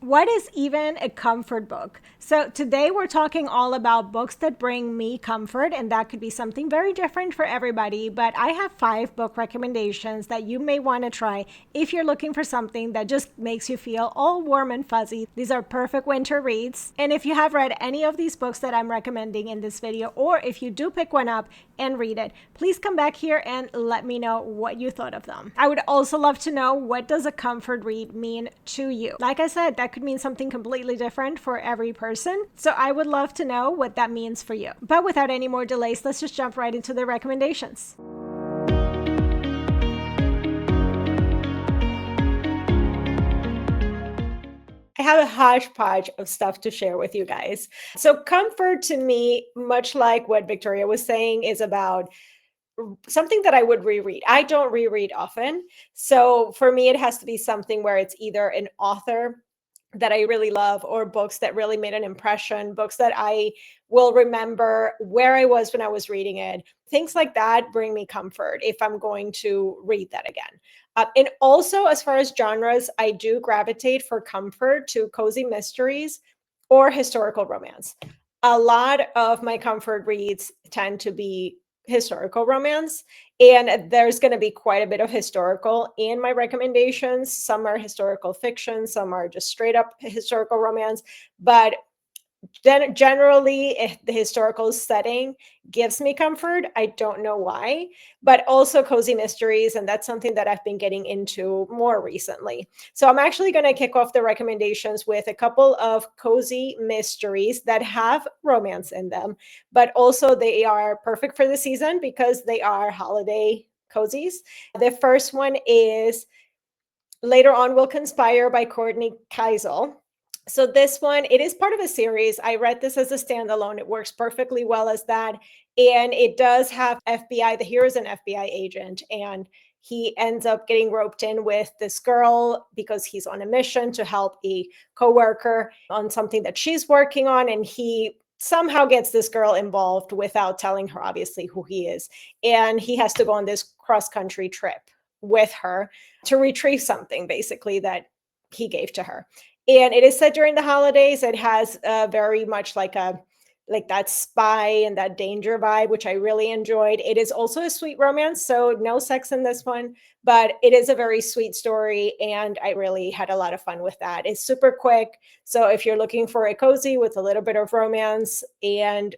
What is even a comfort book? So today we're talking all about books that bring me comfort, and that could be something very different for everybody, but I have 5 book recommendations that you may want to try if you're looking for something that just makes you feel all warm and fuzzy. These are perfect winter reads, and if you have read any of these books that I'm recommending in this video, or if you do pick one up and read it, please come back here and let me know what you thought of them. I would also love to know, what does a comfort read mean to you? Like I said, that could mean something completely different for every person. So I would love to know what that means for you. But without any more delays, let's just jump right into the recommendations. I have a hodgepodge of stuff to share with you guys. So comfort to me, much like what Victoria was saying, is about something that I would reread. I don't reread often. So for me, it has to be something where it's either an author that I really love, or books that really made an impression, books that I will remember where I was when I was reading it. Things like that bring me comfort if I'm going to read that again. And also, as far as genres, I do gravitate for comfort to cozy mysteries or historical romance. A lot of my comfort reads tend to be historical romance, and there's going to be quite a bit of historical in my recommendations. Some are historical fiction, some are just straight up historical romance, but generally the historical setting gives me comfort. I don't know why, but also cozy mysteries, and that's something that I've been getting into more recently. So I'm actually going to kick off the recommendations with a couple of cozy mysteries that have romance in them, but also they are perfect for the season because they are holiday cozies. The first one is Later On We'll Conspire by Kortney Keisel. So this one, it is part of a series. I read this as a standalone. It works perfectly well as that. And it does have FBI. The hero is an FBI agent, and he ends up getting roped in with this girl because he's on a mission to help a coworker on something that she's working on. And he somehow gets this girl involved without telling her, obviously, who he is. And he has to go on this cross-country trip with her to retrieve something, basically, that he gave to her. And it is set during the holidays. It has very much like that spy and that danger vibe, which I really enjoyed. It is also a sweet romance, so no sex in this one, but it is a very sweet story, and I really had a lot of fun with that. It's super quick, so if you're looking for a cozy with a little bit of romance and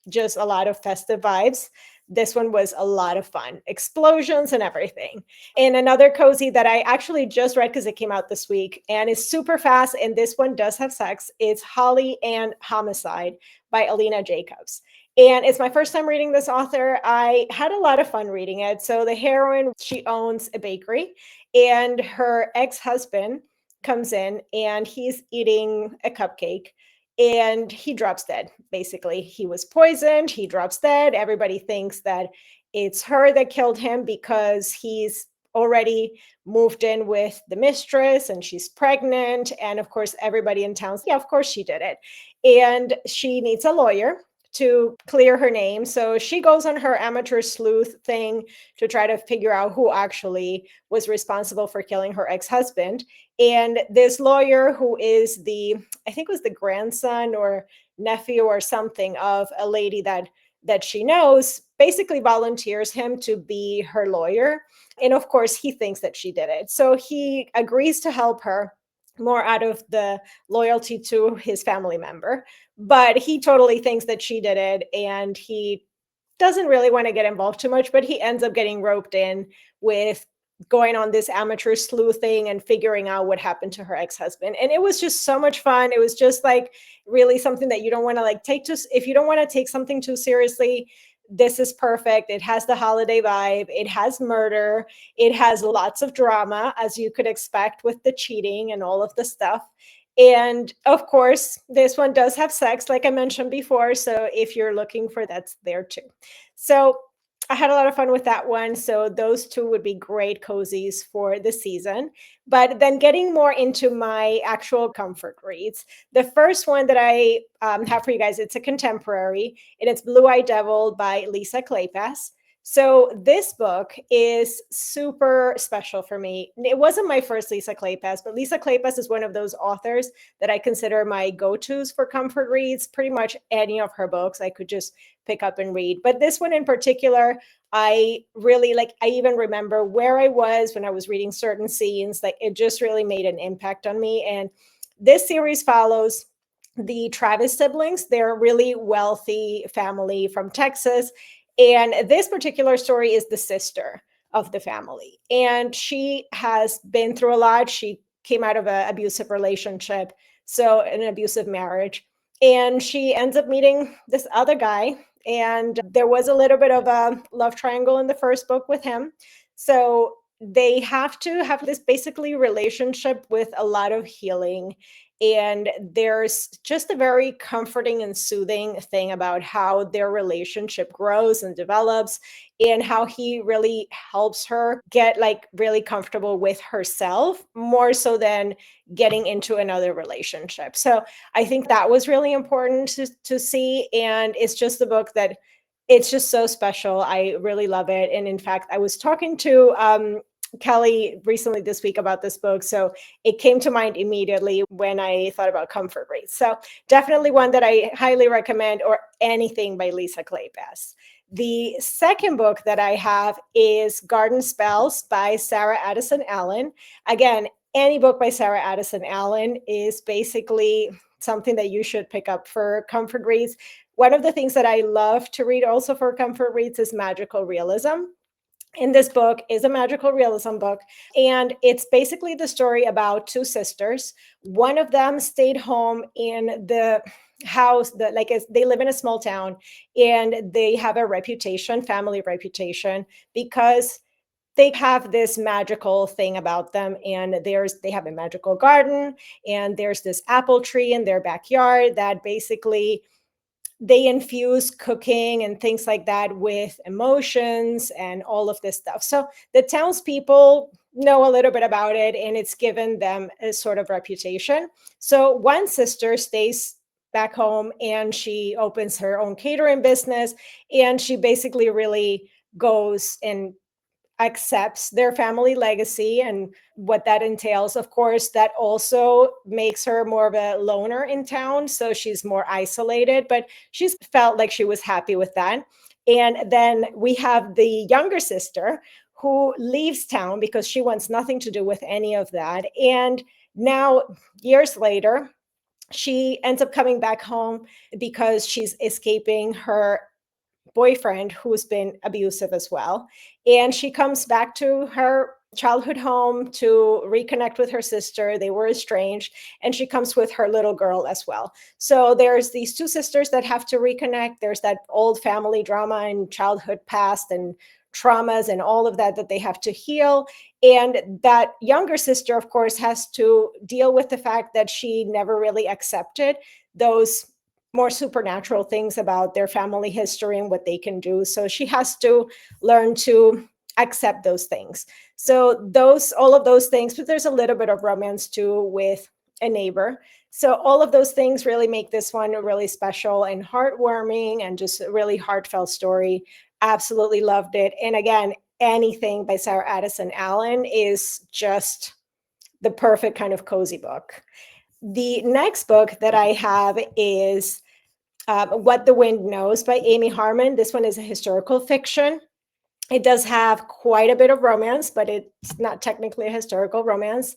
just a lot of festive vibes, this one was a lot of fun. Explosions and everything. And another cozy that I actually just read because it came out this week and is super fast, and this one does have sex, it's Holly and Homicide by Alina Jacobs. And it's my first time reading this author. I had a lot of fun reading it. So the heroine, she owns a bakery, and her ex-husband comes in and he's eating a cupcake and he drops dead. Basically, he was poisoned, he drops dead. Everybody thinks that it's her that killed him because he's already moved in with the mistress and she's pregnant. And of course, everybody in town's, yeah, of course she did it. And she needs a lawyer to clear her name. So she goes on her amateur sleuth thing to try to figure out who actually was responsible for killing her ex-husband. And this lawyer, who is I think it was the grandson or nephew or something of a lady that she knows, basically volunteers him to be her lawyer. And of course, he thinks that she did it. So he agrees to help her more out of the loyalty to his family member, but he totally thinks that she did it, and he doesn't really want to get involved too much, but he ends up getting roped in with going on this amateur sleuthing and figuring out what happened to her ex-husband. And it was just so much fun. It was just like really something that you don't want to if you don't want to take something too seriously, this is perfect. It has the holiday vibe. It has murder. It has lots of drama, as you could expect with the cheating and all of the stuff. And of course, this one does have sex, like I mentioned before. So if you're looking for that's there too. So I had a lot of fun with that one. So those two would be great cozies for the season. But then getting more into my actual comfort reads, the first one that I have for you guys, it's a contemporary, and it's Blue Eye Devil by Lisa Kleypas. So this book is super special for me. It wasn't my first Lisa Kleypas, but Lisa Kleypas is one of those authors that I consider my go-tos for comfort reads. Pretty much any of her books I could just pick up and read. But this one in particular, I really like. I even remember where I was when I was reading certain scenes. Like it just really made an impact on me. And this series follows the Travis siblings. They're a really wealthy family from Texas. And this particular story is the sister of the family. And she has been through a lot. She came out of an abusive relationship, so an abusive marriage. And she ends up meeting this other guy. And there was a little bit of a love triangle in the first book with him. So they have to have this basically relationship with a lot of healing, and there's just a very comforting and soothing thing about how their relationship grows and develops, and how he really helps her get like really comfortable with herself more so than getting into another relationship. So I think that was really important to see. And it's just a book that it's just so special. I really love it. And in fact, I was talking to Kelly recently this week about this book. So it came to mind immediately when I thought about comfort reads. So definitely one that I highly recommend, or anything by Lisa Kleypas. The second book that I have is Garden Spells by Sarah Addison Allen. Again, any book by Sarah Addison Allen is basically something that you should pick up for comfort reads. One of the things that I love to read also for comfort reads is magical realism. And this book is a magical realism book. And it's basically the story about two sisters. One of them stayed home in the house that they live in a small town, and they have a reputation, family reputation, because they have this magical thing about them. And they have a magical garden, and there's this apple tree in their backyard that basically they infuse cooking and things like that with emotions and all of this stuff. So the townspeople know a little bit about it, and it's given them a sort of reputation. So one sister stays back home, and she opens her own catering business, and she basically really goes and accepts their family legacy and what that entails. Of course, that also makes her more of a loner in town. So she's more isolated, but she's felt like she was happy with that. And then we have the younger sister who leaves town because she wants nothing to do with any of that. And now, years later, she ends up coming back home because she's escaping her boyfriend who's been abusive as well. And she comes back to her childhood home to reconnect with her sister. They were estranged, and she comes with her little girl as well. So there's these two sisters that have to reconnect. There's that old family drama and childhood past and traumas and all of that they have to heal. And that younger sister, of course, has to deal with the fact that she never really accepted those more supernatural things about their family history and what they can do. So she has to learn to accept those things. So all of those things, but there's a little bit of romance too with a neighbor. So all of those things really make this one really special and heartwarming, and just a really heartfelt story. Absolutely loved it. And again, anything by Sarah Addison Allen is just the perfect kind of cozy book. The next book that I have is What the Wind Knows by Amy Harmon. This one is a historical fiction. It does have quite a bit of romance, but it's not technically a historical romance.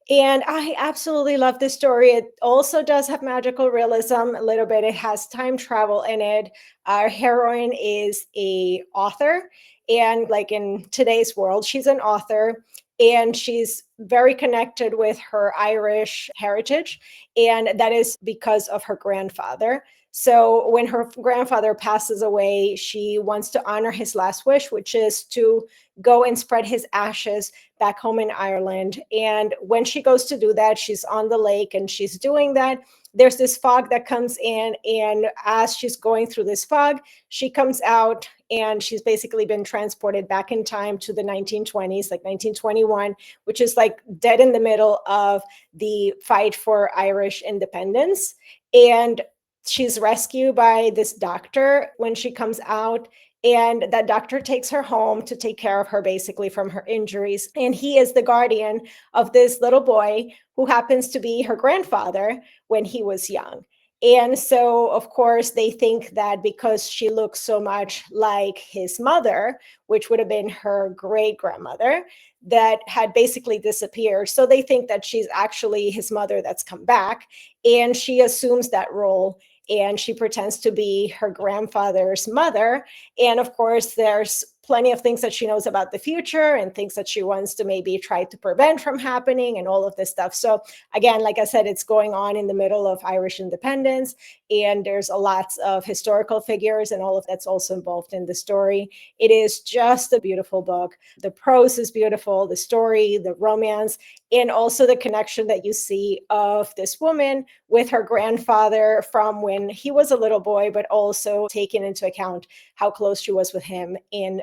And I absolutely love this story. It also does have magical realism a little bit. It has time travel in it. Our heroine is a author, and like in today's world, she's an author, and she's very connected with her Irish heritage, and that is because of her grandfather. So when her grandfather passes away, she wants to honor his last wish, which is to go and spread his ashes back home in Ireland. And when she goes to do that, she's on the lake and she's doing that. There's this fog that comes in, and as she's going through this fog, she comes out, and she's basically been transported back in time to the 1920s, like 1921, which is like dead in the middle of the fight for Irish independence. And she's rescued by this doctor when she comes out, And that doctor takes her home to take care of her basically from her injuries. And he is the guardian of this little boy who happens to be her grandfather when he was young. And so, of course, they think that because she looks so much like his mother, which would have been her great grandmother, that had basically disappeared. So they think that she's actually his mother that's come back. And she assumes that role and she pretends to be her grandfather's mother. And of course, there's plenty of things that she knows about the future and things that she wants to maybe try to prevent from happening and all of this stuff. So again, like I said, it's going on in the middle of Irish independence, and there's a lots of historical figures and all of that's also involved in the story. It is just a beautiful book. The prose is beautiful, the story, the romance, and also the connection that you see of this woman with her grandfather from when he was a little boy, but also taking into account how close she was with him in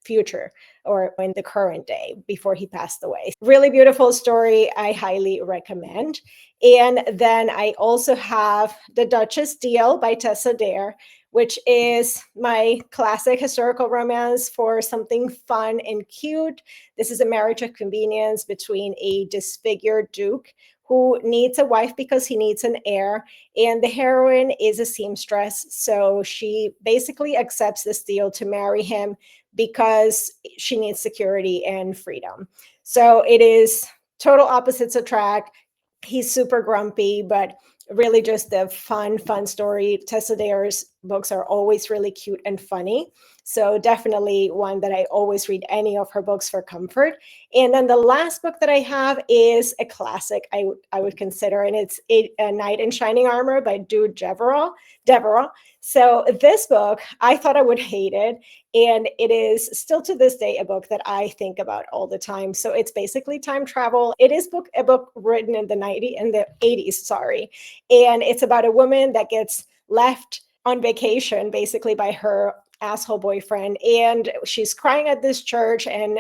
future or in the current day before he passed away. Really beautiful story. I highly recommend. And then I also have The Duchess Deal by Tessa Dare, which is my classic historical romance for something fun and cute. This is a marriage of convenience between a disfigured duke who needs a wife because he needs an heir. And the heroine is a seamstress. So she basically accepts this deal to marry him because she needs security and freedom. So it is total opposites attract. He's super grumpy, but really just a fun story. Tessa Dare's books are always really cute and funny. So definitely one that I always read any of her books for comfort. And then the last book that I have is a classic I would consider, and it's A Knight in Shining Armor by Jude Deveraux. So this book, I thought I would hate it. And it is still to this day a book that I think about all the time. So it's basically time travel. It is a book written in the 80s, sorry. And it's about a woman that gets left on vacation basically by her asshole boyfriend, and she's crying at this church, and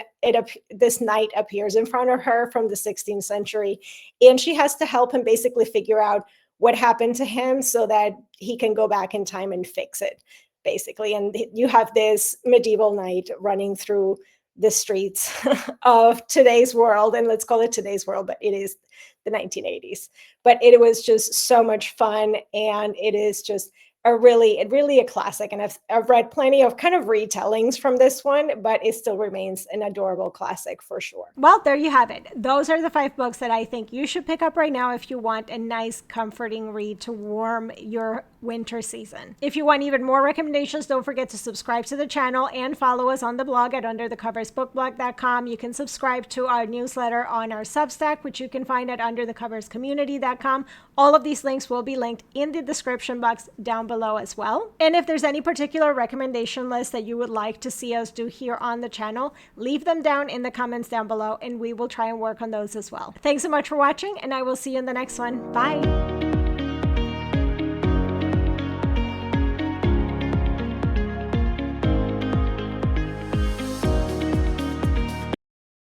this knight appears in front of her from the 16th century, and she has to help him basically figure out what happened to him so that he can go back in time and fix it, basically. And you have this medieval knight running through the streets of today's world, and let's call it today's world, but it is the 1980s. But it was just so much fun, and it is just really a classic. And I've read plenty of kind of retellings from this one, but it still remains an adorable classic for sure. Well, there you have it. Those are the 5 books that I think you should pick up right now if you want a nice, comforting read to warm your winter season. If you want even more recommendations, don't forget to subscribe to the channel and follow us on the blog at underthecoversbookblog.com. You can subscribe to our newsletter on our Substack, which you can find at underthecoverscommunity.com. All of these links will be linked in the description box down below as well. And if there's any particular recommendation list that you would like to see us do here on the channel, leave them down in the comments down below and we will try and work on those as well. Thanks so much for watching, and I will see you in the next one. Bye.